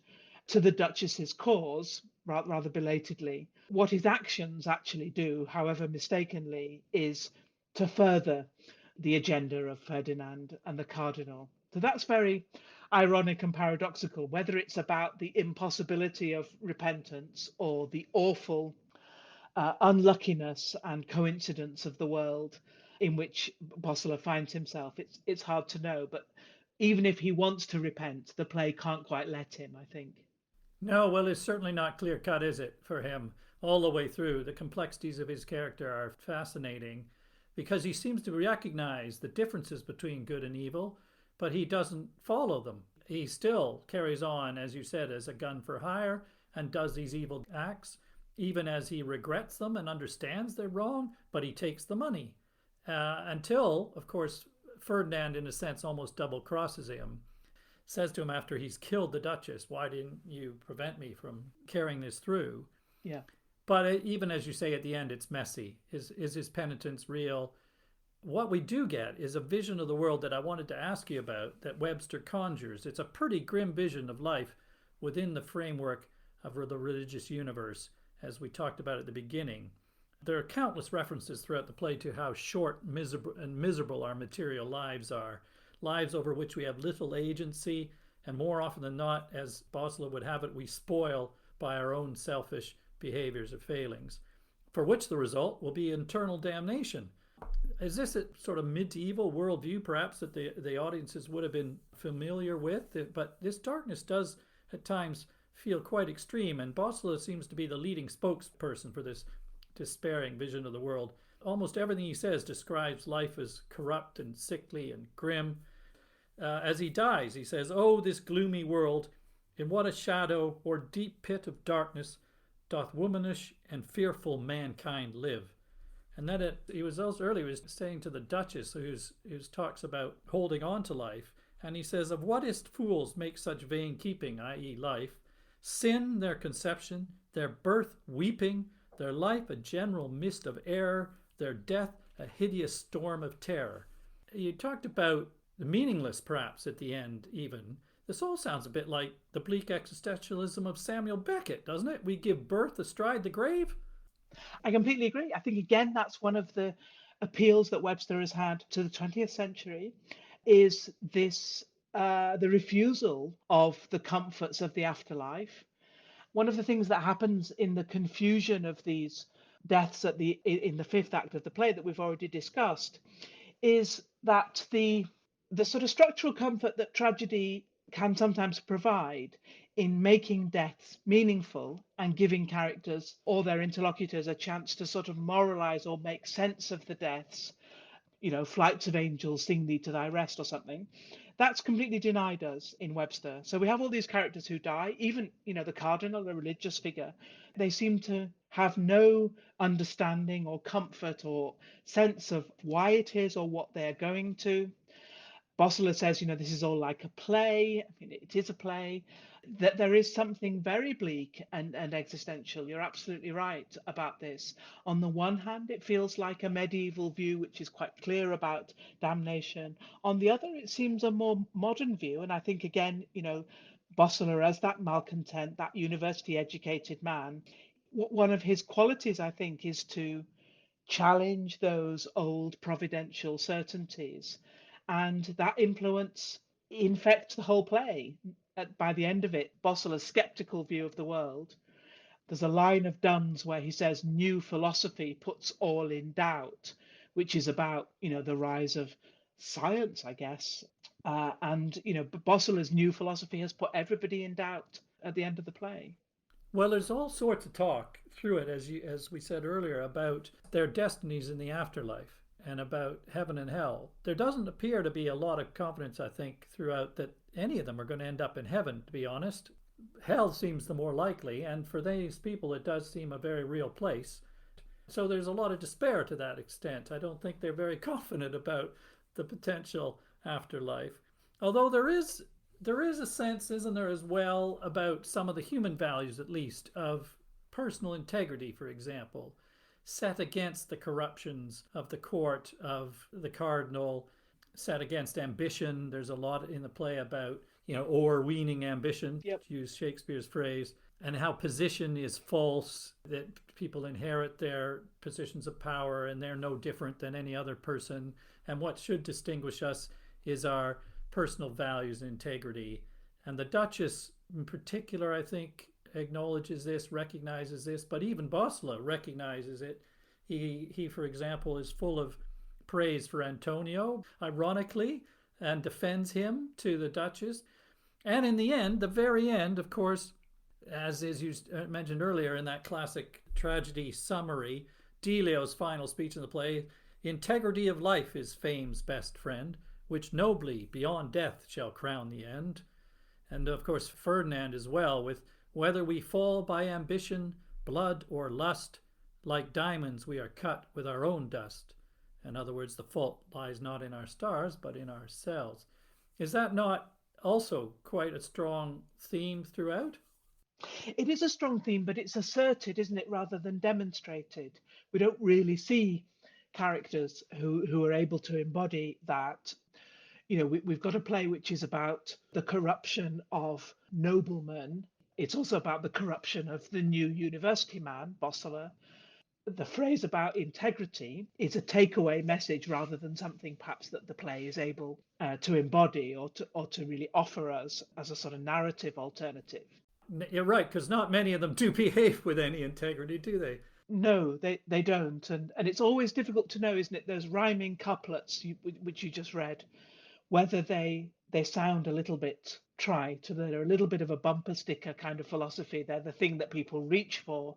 to the Duchess's cause rather belatedly, what his actions actually do, however mistakenly, is to further the agenda of Ferdinand and the Cardinal. So that's very ironic and paradoxical, whether it's about the impossibility of repentance or the awful unluckiness and coincidence of the world in which Bossola finds himself. It's hard to know, but even if he wants to repent, the play can't quite let him, I think. No, well, it's certainly not clear cut, is it, for him all the way through? The complexities of his character are fascinating because he seems to recognize the differences between good and evil, but he doesn't follow them. He still carries on, as you said, as a gun for hire and does these evil acts, even as he regrets them and understands they're wrong, but he takes the money. Until, of course, Ferdinand, in a sense, almost double crosses him, says to him after he's killed the Duchess, "Why didn't you prevent me from carrying this through?" Yeah. But even as you say at the end, it's messy. Is his penitence real? What we do get is a vision of the world that I wanted to ask you about that Webster conjures. It's a pretty grim vision of life within the framework of the religious universe, as we talked about at the beginning. There are countless references throughout the play to how short, miserable our material lives are, lives over which we have little agency, and more often than not, as Bosler would have it, we spoil by our own selfish behaviors or failings, for which the result will be eternal damnation. Is this a sort of medieval worldview, perhaps, that the audiences would have been familiar with? But this darkness does, at times, feel quite extreme, and Bosler seems to be the leading spokesperson for this despairing vision of the world. Almost everything he says describes life as corrupt and sickly and grim. As he dies, he says, "Oh, this gloomy world, in what a shadow or deep pit of darkness doth womanish and fearful mankind live." And then he was also earlier was saying to the Duchess, who talks about holding on to life, and he says, "Of what ist fools make such vain keeping, i.e. life, sin their conception, their birth weeping, their life a general mist of error, their death a hideous storm of terror." You talked about the meaningless, perhaps, at the end, even. This all sounds a bit like the bleak existentialism of Samuel Beckett, doesn't it? We give birth astride the grave. I completely agree. I think, again, that's one of the appeals that Webster has had to the 20th century, is this the refusal of the comforts of the afterlife. One of the things that happens in the confusion of these deaths in the fifth act of the play that we've already discussed is that the sort of structural comfort that tragedy can sometimes provide in making deaths meaningful and giving characters or their interlocutors a chance to sort of moralize or make sense of the deaths, flights of angels sing thee to thy rest or something, that's completely denied us in Webster. So we have all these characters who die, even, the cardinal, the religious figure, they seem to have no understanding or comfort or sense of why it is or what they're going to. Bosler says, this is all like a play. I mean, it is a play. That there is something very bleak and existential. You're absolutely right about this. On the one hand, it feels like a medieval view, which is quite clear about damnation. On the other, it seems a more modern view. And I think, again, Bosler, as that malcontent, that university educated man, one of his qualities, I think, is to challenge those old providential certainties. And that influence infects the whole play. by the end of it, Boswell's skeptical view of the world, there's a line of Donne's where he says, "New philosophy puts all in doubt," which is about, the rise of science, I guess. And, Boswell's new philosophy has put everybody in doubt at the end of the play. Well, there's all sorts of talk through it, as we said earlier, about their destinies in the afterlife and about heaven and hell. There doesn't appear to be a lot of confidence, I think, throughout that any of them are going to end up in heaven, to be honest. Hell seems the more likely, and for these people, it does seem a very real place. So there's a lot of despair to that extent. I don't think they're very confident about the potential afterlife. Although there is a sense, isn't there, as well, about some of the human values, at least, of personal integrity, for example, set against the corruptions of the court, of the cardinal, set against ambition. There's a lot in the play about, o'erweening ambition, Yep. to use Shakespeare's phrase, and how position is false, that people inherit their positions of power and they're no different than any other person. And what should distinguish us is our personal values and integrity. And the Duchess, in particular, I think, acknowledges this, recognizes this, but even Boswell recognizes it. He, for example, is full of praise for Antonio, ironically, and defends him to the Duchess. And in the end, the very end, of course, as is you mentioned earlier in that classic tragedy summary, Delio's final speech in the play, "Integrity of life is fame's best friend, which nobly beyond death shall crown the end." And of course Ferdinand as well, with "Whether we fall by ambition, blood, or lust, like diamonds we are cut with our own dust." In other words, the fault lies not in our stars, but in ourselves. Is that not also quite a strong theme throughout? It is a strong theme, but it's asserted, isn't it, rather than demonstrated. We don't really see characters who are able to embody that. We've got a play which is about the corruption of noblemen. It's also about the corruption of the new university man, Boswell. The phrase about integrity is a takeaway message rather than something perhaps that the play is able to embody or to really offer us as a sort of narrative alternative. You're right, because not many of them do behave with any integrity, do they? No, they don't, and it's always difficult to know, isn't it? Those rhyming couplets which you just read, whether they sound a little bit trite, or they're a little bit of a bumper sticker kind of philosophy. They're the thing that people reach for,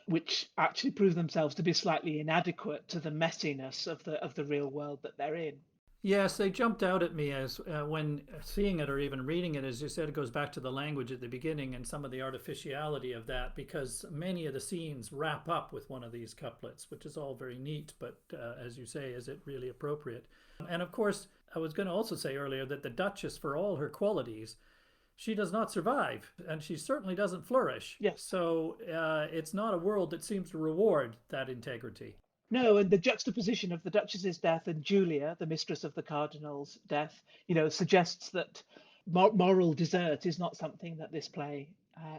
which actually prove themselves to be slightly inadequate to the messiness of the real world that they're in. Yes, they jumped out at me as when seeing it or even reading it. As you said, it goes back to the language at the beginning and some of the artificiality of that, because many of the scenes wrap up with one of these couplets, which is all very neat, but as you say, is it really appropriate? And of course, I was going to also say earlier that the Duchess, for all her qualities, she does not survive, and she certainly doesn't flourish. Yes. So it's not a world that seems to reward that integrity. No, and the juxtaposition of the Duchess's death and Julia, the mistress of the Cardinal's death, suggests that moral desert is not something that this play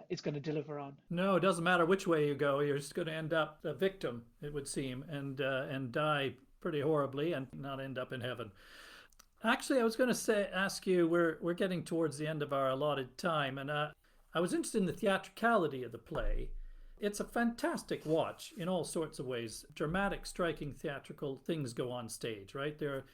is going to deliver on. No, it doesn't matter which way you go. You're just going to end up a victim, it would seem, and die pretty horribly and not end up in heaven. Actually, I was going to ask you. We're getting towards the end of our allotted time, and I was interested in the theatricality of the play. It's a fantastic watch in all sorts of ways. Dramatic, striking, theatrical things go on stage, right? There are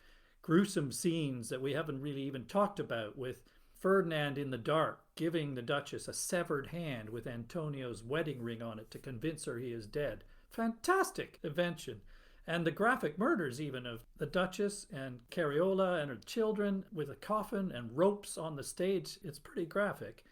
gruesome scenes that we haven't really even talked about, with Ferdinand in the dark giving the Duchess a severed hand with Antonio's wedding ring on it to convince her he is dead. Fantastic invention. And the graphic murders even of the Duchess and Cariola and her children with a coffin and ropes on the stage. It's pretty graphic.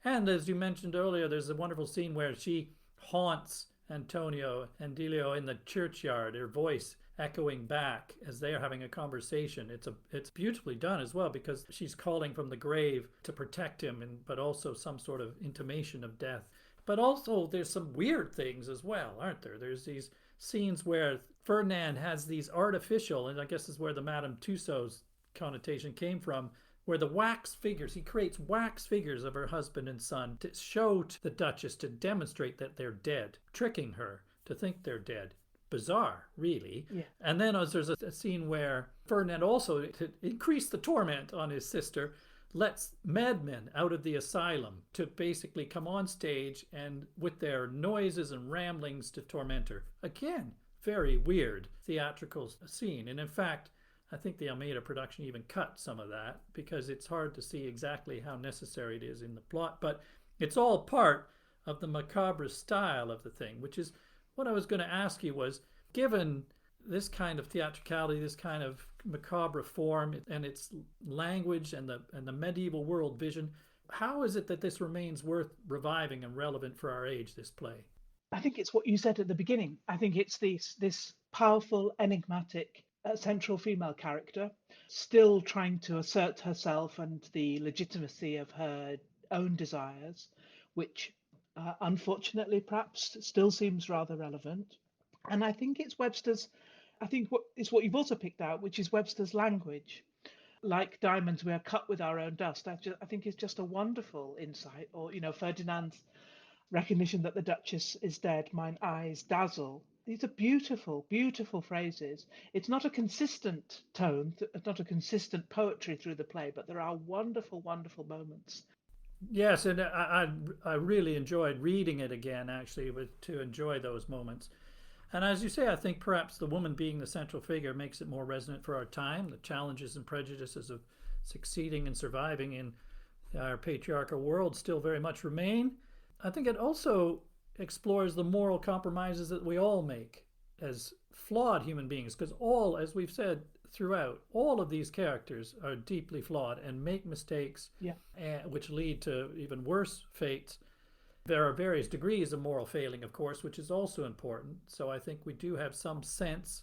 And as you mentioned earlier, there's a wonderful scene where she haunts Antonio and Delio in the churchyard, her voice echoing back as they are having a conversation. It's beautifully done as well, because she's calling from the grave to protect him, but also some sort of intimation of death. But also there's some weird things as well, aren't there? There's these scenes where Ferdinand has these artificial, and I guess this is where the Madame Tussauds connotation came from, where the wax figures, he creates wax figures of her husband and son to show to the Duchess, to demonstrate that they're dead, tricking her to think they're dead. Bizarre, really. Yeah. And then there's a scene where Ferdinand also, to increase the torment on his sister, lets madmen out of the asylum to basically come on stage and with their noises and ramblings to torment her. Again, very weird theatrical scene. And in fact, I think the Almeida production even cut some of that because it's hard to see exactly how necessary it is in the plot. But it's all part of the macabre style of the thing, which is what I was going to ask you was, given this kind of theatricality, this kind of macabre form and its language and the medieval world vision, how is it that this remains worth reviving and relevant for our age, this play? I think it's what you said at the beginning. I think it's this powerful, enigmatic, central female character still trying to assert herself and the legitimacy of her own desires, which unfortunately perhaps still seems rather relevant. And I think it's Webster's, it's what you've also picked out, which is Webster's language. Like diamonds, we are cut with our own dust. I think it's just a wonderful insight. Or, Ferdinand's recognition that the Duchess is dead, mine eyes dazzle. These are beautiful, beautiful phrases. It's not a consistent tone, it's not a consistent poetry through the play, but there are wonderful, wonderful moments. Yes, and I really enjoyed reading it again, actually, to enjoy those moments. And as you say, I think perhaps the woman being the central figure makes it more resonant for our time. The challenges and prejudices of succeeding and surviving in our patriarchal world still very much remain. I think it also explores the moral compromises that we all make as flawed human beings, because all, as we've said throughout, all of these characters are deeply flawed and make mistakes, which lead to even worse fates. There are various degrees of moral failing, of course, which is also important. So I think we do have some sense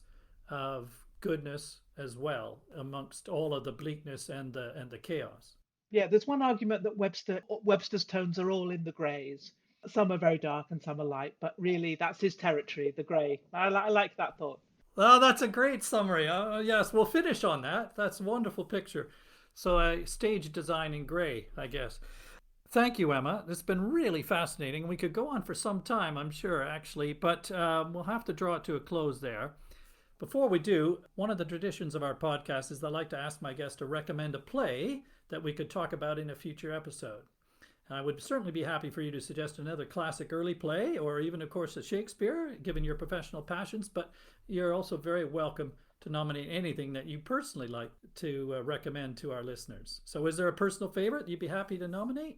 of goodness as well amongst all of the bleakness and the chaos. Yeah, there's one argument that Webster's tones are all in the greys. Some are very dark and some are light, but really that's his territory, the grey. I like that thought. Well, that's a great summary. Yes, we'll finish on that. That's a wonderful picture. So stage design in grey, I guess. Thank you, Emma. This has been really fascinating. We could go on for some time, I'm sure, actually, but we'll have to draw it to a close there. Before we do, one of the traditions of our podcast is that I like to ask my guests to recommend a play that we could talk about in a future episode. I would certainly be happy for you to suggest another classic early play or even, of course, a Shakespeare, given your professional passions, but you're also very welcome to nominate anything that you personally like to recommend to our listeners. So is there a personal favorite you'd be happy to nominate?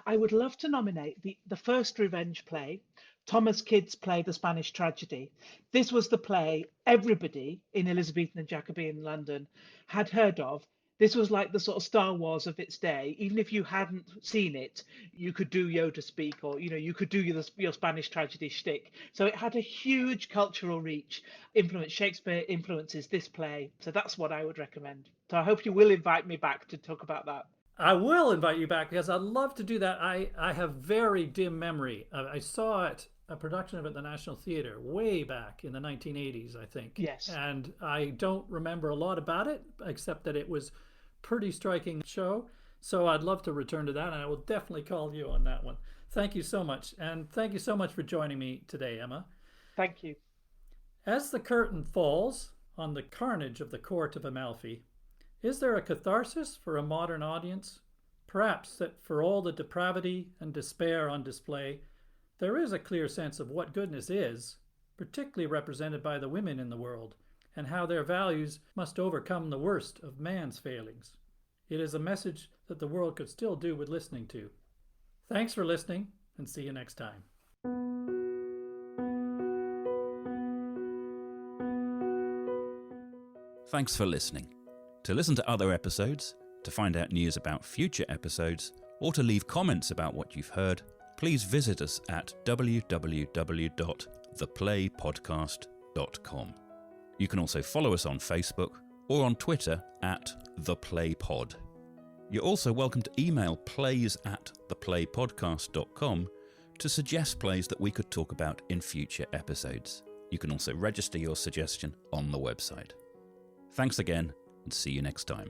I would love to nominate the first revenge play, Thomas Kyd's play, The Spanish Tragedy. This was the play everybody in Elizabethan and Jacobean London had heard of. This was like the sort of Star Wars of its day. Even if you hadn't seen it, you could do Yoda speak, or you could do your Spanish tragedy shtick. So it had a huge cultural reach. Shakespeare influences this play. So that's what I would recommend. So I hope you will invite me back to talk about that. I will invite you back because I'd love to do that. I have very dim memory. I saw it, a production of it at the National Theatre way back in the 1980s, I think. Yes. And I don't remember a lot about it, except that it was pretty striking show. So I'd love to return to that, and I will definitely call you on that one. Thank you so much. And thank you so much for joining me today, Emma. Thank you. As the curtain falls on the carnage of the court of Amalfi, is there a catharsis for a modern audience? Perhaps that for all the depravity and despair on display, there is a clear sense of what goodness is, particularly represented by the women in the world, and how their values must overcome the worst of man's failings. It is a message that the world could still do with listening to. Thanks for listening, and see you next time. Thanks for listening. To listen to other episodes, to find out news about future episodes, or to leave comments about what you've heard, please visit us at www.theplaypodcast.com. You can also follow us on Facebook or on Twitter at theplaypod. You're also welcome to email plays@theplaypodcast.com to suggest plays that we could talk about in future episodes. You can also register your suggestion on the website. Thanks again, and see you next time.